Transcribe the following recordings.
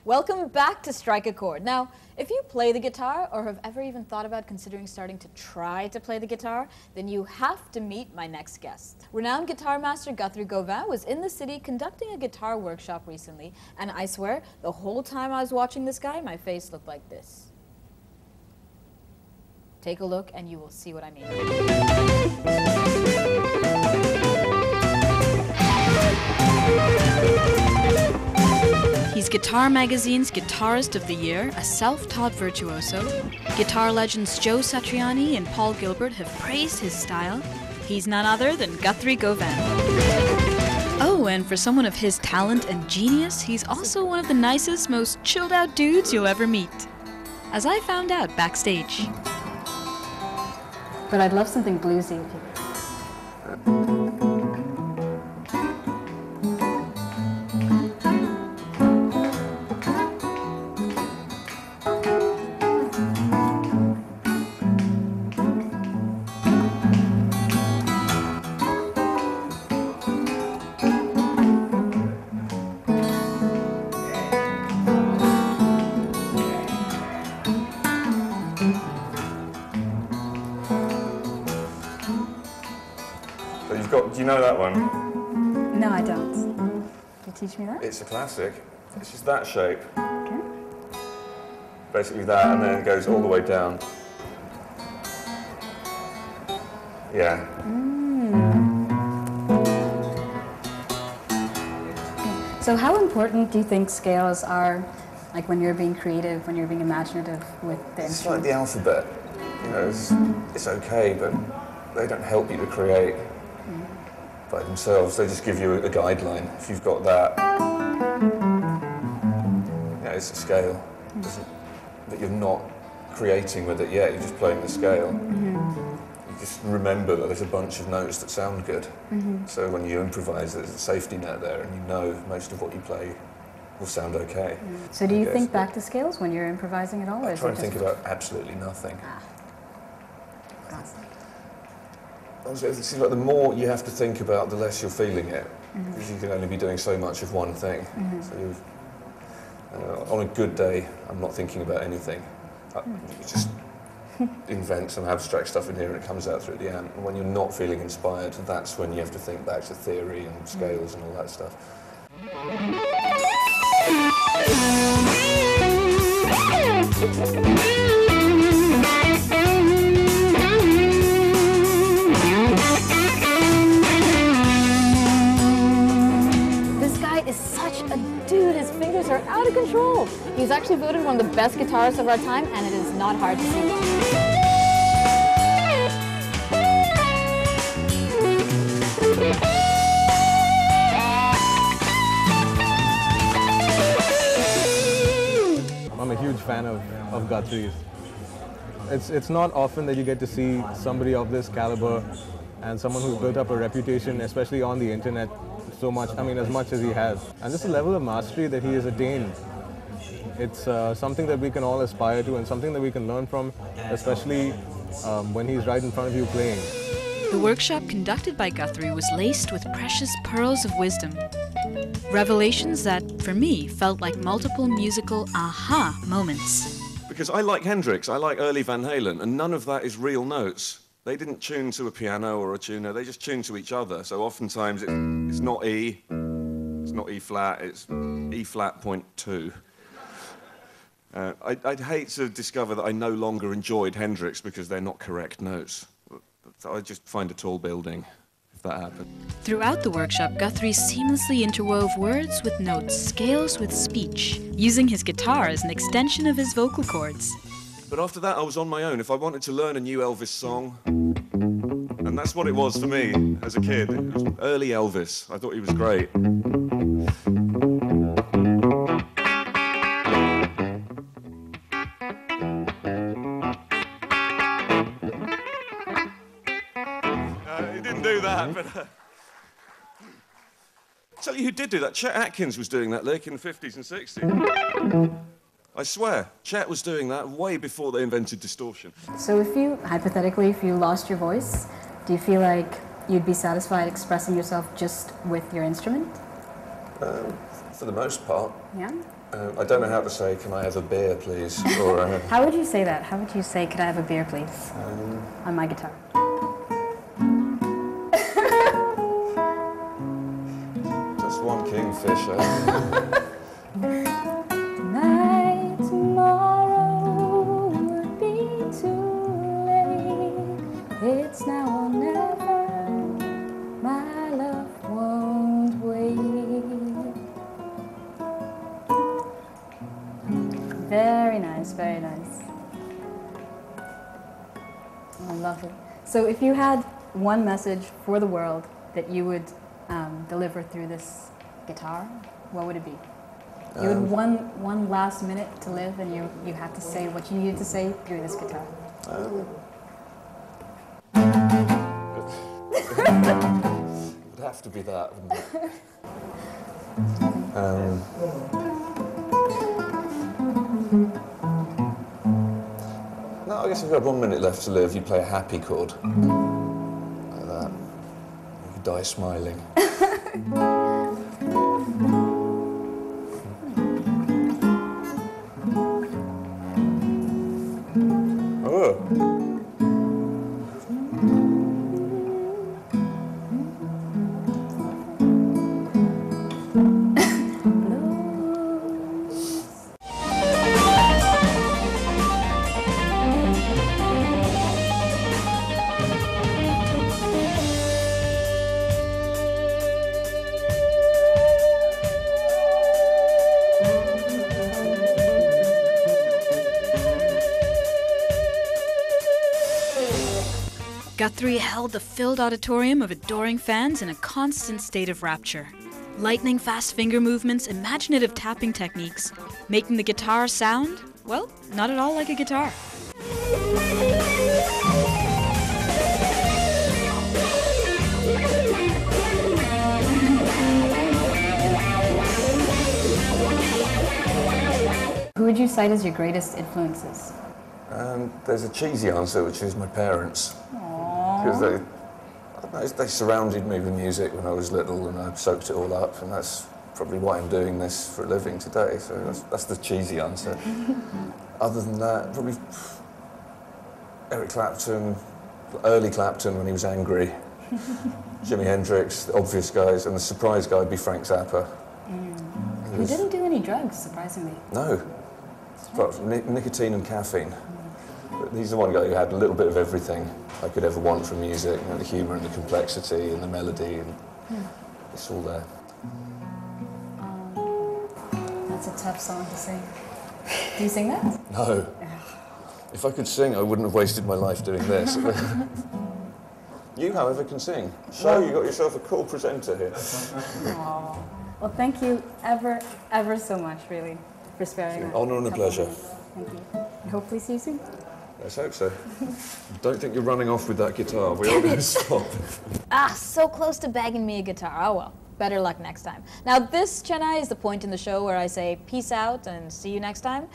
Welcome back to Strike a Chord. Now, if you play the guitar or have ever even thought about considering starting to try to play the guitar, then you have to meet my next guest. Renowned guitar master Guthrie Gauvin was in the city conducting a guitar workshop recently, and I swear, the whole time I was watching this guy, my face looked like this. Take a look and you will see what I mean. He's Guitar Magazine's Guitarist of the Year, a self-taught virtuoso. Guitar legends Joe Satriani and Paul Gilbert have praised his style. He's none other than Guthrie Gauvin. Oh, and for someone of his talent and genius, he's also one of the nicest, most chilled-out dudes you'll ever meet. As I found out backstage. But I'd love something bluesy if you could. Do you know that one? No, I don't. Can you teach me that? It's a classic. It's just that shape. Okay. Basically that, and then it goes all the way down. Yeah. So how important do you think scales are, like when you're being creative, when you're being imaginative with the It's instrument? like the alphabet. You know, it's okay, but they don't help you to create by themselves. They just give you a guideline. If you've got that, yeah, it's a scale. But you're not creating with it yet, you're just playing the scale. You just remember that there's a bunch of notes that sound good. So when you improvise, there's a safety net there, and you know most of what you play will sound okay. So do you think back to scales when you're improvising at all? I try and think about absolutely nothing. It seems like the more you have to think about, the less you're feeling it, because you can only be doing so much of one thing. So on a good day, I'm not thinking about anything. You just invent some abstract stuff in here and it comes out through the amp. And when you're not feeling inspired, that's when you have to think back to theory and scales and all that stuff. Is such a dude, his fingers are out of control. He's actually voted one of the best guitarists of our time, and it is not hard to see. I'm a huge fan of Guthrie's. It's not often that you get to see somebody of this caliber and someone who's built up a reputation, especially on the internet, so much, I mean, as much as he has. And just the level of mastery that he has attained, it's something that we can all aspire to and something that we can learn from, especially when he's right in front of you playing. The workshop conducted by Guthrie was laced with precious pearls of wisdom. Revelations that, for me, felt like multiple musical aha moments. Because I like Hendrix, I like early Van Halen, and none of that is real notes. They didn't tune to a piano or a tuner, they just tuned to each other. So oftentimes it's not E, it's not E flat, it's E flat point 2. I'd hate to discover that I no longer enjoyed Hendrix because they're not correct notes. I'd just find a tall building if that happened. Throughout the workshop, Guthrie seamlessly interwove words with notes, scales with speech, using his guitar as an extension of his vocal cords. But after that, I was on my own. If I wanted to learn a new Elvis song, and that's what it was for me as a kid. It was early Elvis. I thought he was great. He didn't do that, but... Tell you who did do that. Chet Atkins was doing that lick in the 50s and 60s. I swear, Chet was doing that way before they invented distortion. So if you, hypothetically, if you lost your voice, do you feel like you'd be satisfied expressing yourself just with your instrument? For the most part. Yeah? I don't know how to say, can I have a beer, please? Or, How would you say that? How would you say, could I have a beer, please? On my guitar. Just one kingfisher. Tonight, tomorrow would be too late. It's now or never. My love won't wait. Very nice, very nice. Oh, lovely. So if you had one message for the world that you would deliver through this guitar, what would it be? You had one last minute to live, and you had to say what you needed to say through this guitar. It would have to be that, wouldn't it? No, I guess if you had 1 minute left to live, you'd play a happy chord. Like that. You could die smiling. Guthrie held the filled auditorium of adoring fans in a constant state of rapture. Lightning fast finger movements, imaginative tapping techniques, making the guitar sound, well, not at all like a guitar. Who would you cite as your greatest influences? There's a cheesy answer, which is my parents. Because they surrounded me with music when I was little, and I soaked it all up, and that's probably why I'm doing this for a living today. So that's the cheesy answer. Other than that, probably Eric Clapton, early Clapton when he was angry, Jimi Hendrix, the obvious guys, and the surprise guy would be Frank Zappa. Who didn't do any drugs, surprisingly. No, apart from nicotine and caffeine. But he's the one guy who had a little bit of everything I could ever want from music, the humour and the complexity and the melody, and it's all there. That's a tough song to sing. Do you sing that? No. If I could sing, I wouldn't have wasted my life doing this. You, however, can sing. So you got yourself a cool presenter here. Aww. Well, thank you ever so much, really, for sparing us. Honour and a pleasure. Thank you. And hopefully see you soon. Let's hope so. Don't think you're running off with that guitar. We are going to stop. So close to bagging me a guitar. Oh well, better luck next time. Now this, Chennai, is the point in the show where I say peace out and see you next time.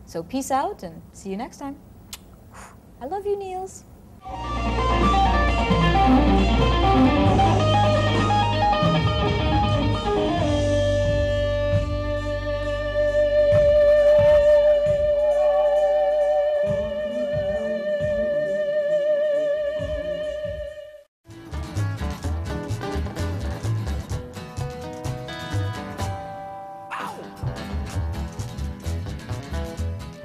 So peace out and see you next time. I love you, Niels.